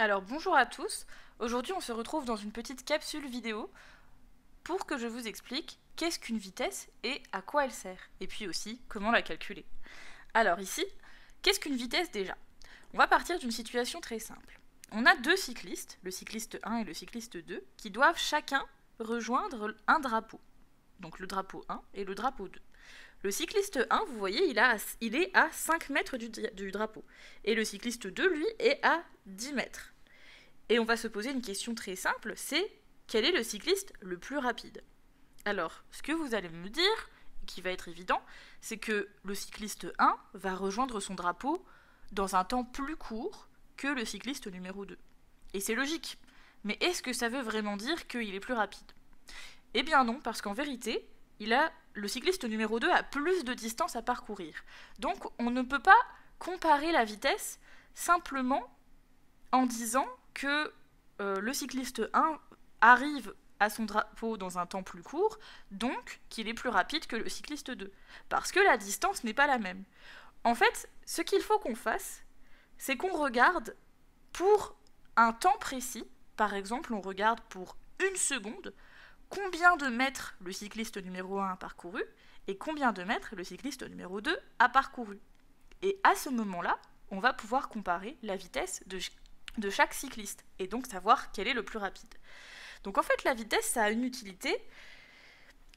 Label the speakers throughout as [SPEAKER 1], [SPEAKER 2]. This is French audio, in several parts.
[SPEAKER 1] Alors bonjour à tous, aujourd'hui on se retrouve dans une petite capsule vidéo pour que je vous explique qu'est-ce qu'une vitesse et à quoi elle sert, et puis aussi comment la calculer. Alors ici, qu'est-ce qu'une vitesse déjà? On va partir d'une situation très simple. On a deux cyclistes, le cycliste 1 et le cycliste 2, qui doivent chacun rejoindre un drapeau. Donc le drapeau 1 et le drapeau 2. Le cycliste 1, vous voyez, il est à 5 mètres du drapeau. Et le cycliste 2, lui, est à 10 mètres. Et on va se poser une question très simple, c'est quel est le cycliste le plus rapide? Alors, ce que vous allez me dire, qui va être évident, c'est que le cycliste 1 va rejoindre son drapeau dans un temps plus court que le cycliste numéro 2. Et c'est logique. Mais est-ce que ça veut vraiment dire qu'il est plus rapide? Eh bien non, parce qu'en vérité, le cycliste numéro 2 a plus de distance à parcourir. Donc on ne peut pas comparer la vitesse simplement en disant que le cycliste 1 arrive à son drapeau dans un temps plus court, donc qu'il est plus rapide que le cycliste 2. Parce que la distance n'est pas la même. En fait, ce qu'il faut qu'on fasse, c'est qu'on regarde pour un temps précis, par exemple, on regarde pour une seconde, combien de mètres le cycliste numéro 1 a parcouru et combien de mètres le cycliste numéro 2 a parcouru. Et à ce moment-là, on va pouvoir comparer la vitesse de chaque cycliste et donc savoir quel est le plus rapide. Donc en fait, la vitesse, ça a une utilité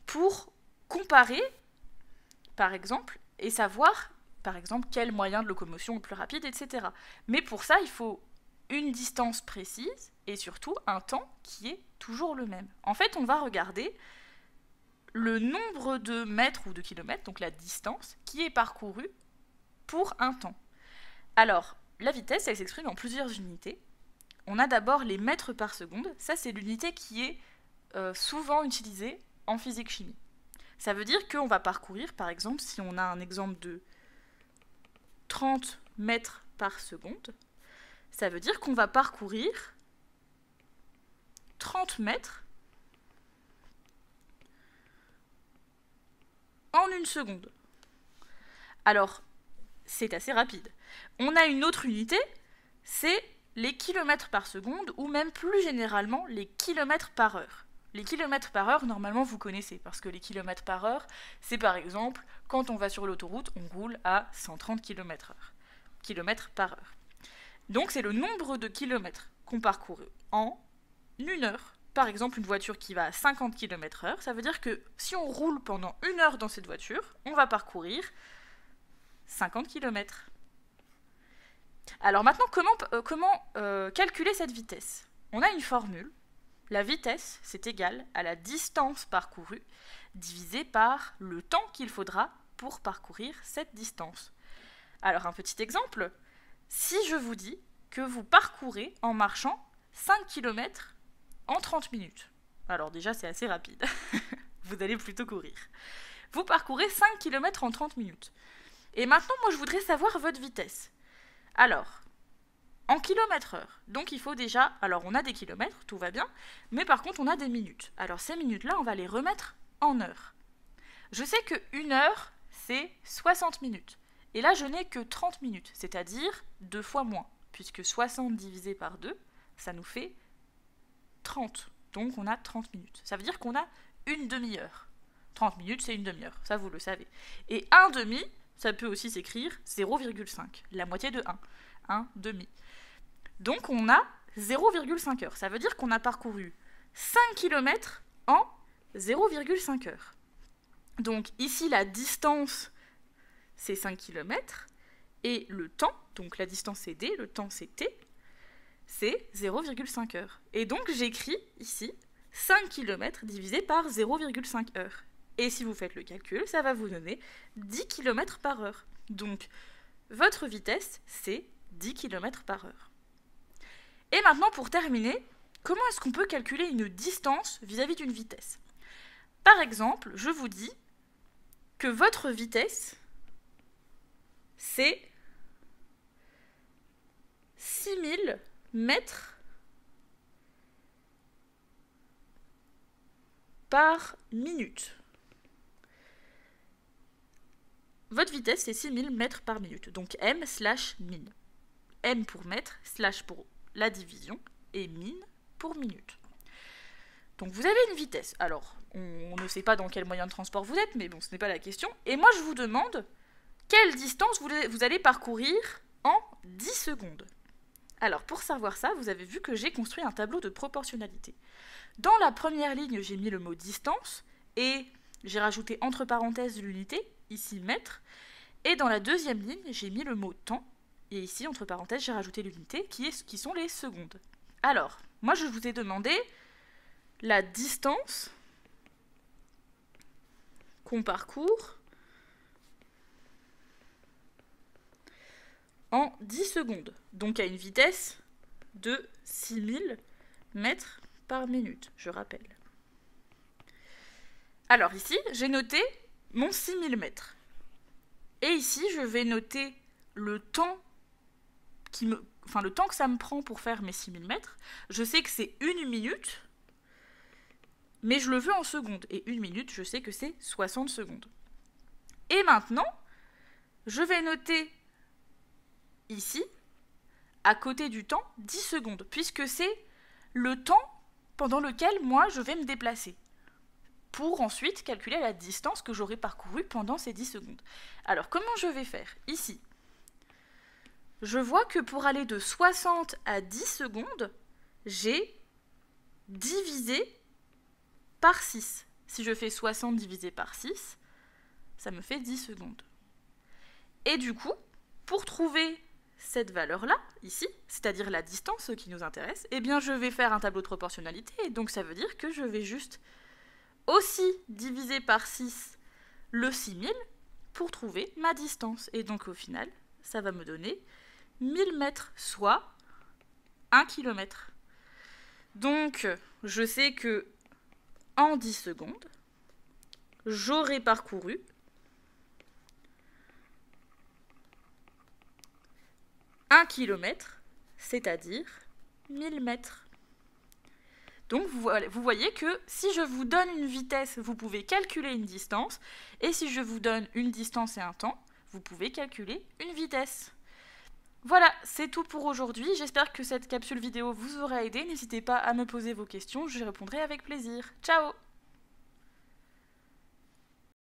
[SPEAKER 1] pour comparer, par exemple, et savoir, par exemple, quel moyen de locomotion est le plus rapide, etc. Mais pour ça, il faut une distance précise et surtout un temps qui est toujours le même. En fait, on va regarder le nombre de mètres ou de kilomètres, donc la distance, qui est parcourue pour un temps. Alors, la vitesse, elle s'exprime en plusieurs unités. On a d'abord les mètres par seconde. Ça, c'est l'unité qui est souvent utilisée en physique-chimie. Ça veut dire qu'on va parcourir, par exemple, si on a un exemple de 30 mètres par seconde, ça veut dire qu'on va parcourir 30 mètres en une seconde. Alors, c'est assez rapide. On a une autre unité, c'est les kilomètres par seconde, ou même plus généralement les kilomètres par heure. Les kilomètres par heure, normalement, vous connaissez, parce que les kilomètres par heure, c'est par exemple, quand on va sur l'autoroute, on roule à 130 km par heure. Donc c'est le nombre de kilomètres qu'on parcourt en une heure. Par exemple, une voiture qui va à 50 km/h, ça veut dire que si on roule pendant une heure dans cette voiture, on va parcourir 50 km. Alors maintenant, comment calculer cette vitesse? On a une formule. La vitesse, c'est égal à la distance parcourue divisée par le temps qu'il faudra pour parcourir cette distance. Alors un petit exemple, si je vous dis que vous parcourez en marchant 5 km en 30 minutes. Alors déjà, c'est assez rapide. Vous allez plutôt courir. Vous parcourez 5 km en 30 minutes. Et maintenant, moi, je voudrais savoir votre vitesse. Alors, en kilomètres-heure. Donc il faut déjà... Alors on a des kilomètres, tout va bien, mais par contre on a des minutes. Alors ces minutes-là, on va les remettre en heures. Je sais que 1 heure, c'est 60 minutes. Et là, je n'ai que 30 minutes, c'est-à-dire 2 fois moins, puisque 60 divisé par 2, ça nous fait 30. Donc on a 30 minutes. Ça veut dire qu'on a une demi-heure. 30 minutes, c'est une demi-heure, ça vous le savez. Et un demi, ça peut aussi s'écrire 0,5, la moitié de 1. Un demi. Donc on a 0,5 heures. Ça veut dire qu'on a parcouru 5 km en 0,5 heures. Donc ici, la distance, c'est 5 km. Et le temps, donc la distance c'est D, le temps c'est T, c'est 0,5 heures. Et donc j'écris ici 5 km divisé par 0,5 heures. Et si vous faites le calcul, ça va vous donner 10 km par heure. Donc votre vitesse, c'est 10 km par heure. Et maintenant, pour terminer, comment est-ce qu'on peut calculer une distance vis-à-vis d'une vitesse? Par exemple, je vous dis que votre vitesse, c'est 6000 mètres par minute. Votre vitesse, c'est 6000 mètres par minute. Donc m/min. M pour mètre, slash pour la division et min pour minute. Donc vous avez une vitesse. Alors, on ne sait pas dans quel moyen de transport vous êtes, mais bon, ce n'est pas la question. Et moi, je vous demande quelle distance vous allez parcourir en 10 secondes. Alors, pour savoir ça, vous avez vu que j'ai construit un tableau de proportionnalité. Dans la première ligne, j'ai mis le mot distance et j'ai rajouté entre parenthèses l'unité, ici mètre. Et dans la deuxième ligne, j'ai mis le mot temps et ici, entre parenthèses, j'ai rajouté l'unité qui sont les secondes. Alors, moi, je vous ai demandé la distance qu'on parcourt en 10 secondes, donc à une vitesse de 6000 mètres par minute, je rappelle. Alors ici, j'ai noté mon 6000 mètres. Et ici, je vais noter le temps le temps que ça me prend pour faire mes 6000 mètres. Je sais que c'est 1 minute, mais je le veux en secondes. Et 1 minute, je sais que c'est 60 secondes. Et maintenant, je vais noter ici, à côté du temps, 10 secondes, puisque c'est le temps pendant lequel moi je vais me déplacer, pour ensuite calculer la distance que j'aurai parcourue pendant ces 10 secondes. Alors, comment je vais faire? Ici, je vois que pour aller de 60 à 10 secondes, j'ai divisé par 6. Si je fais 60 divisé par 6, ça me fait 10 secondes. Et du coup, pour trouver cette valeur-là, ici, c'est-à-dire la distance qui nous intéresse, eh bien je vais faire un tableau de proportionnalité, et donc ça veut dire que je vais juste aussi diviser par 6 le 6000 pour trouver ma distance. Et donc au final, ça va me donner 1000 mètres, soit 1 km. Donc je sais que en 10 secondes, j'aurai parcouru 1 km, c'est-à-dire 1000 mètres. Donc vous voyez que si je vous donne une vitesse, vous pouvez calculer une distance, et si je vous donne une distance et un temps, vous pouvez calculer une vitesse. Voilà, c'est tout pour aujourd'hui. J'espère que cette capsule vidéo vous aura aidé. N'hésitez pas à me poser vos questions, je répondrai avec plaisir. Ciao!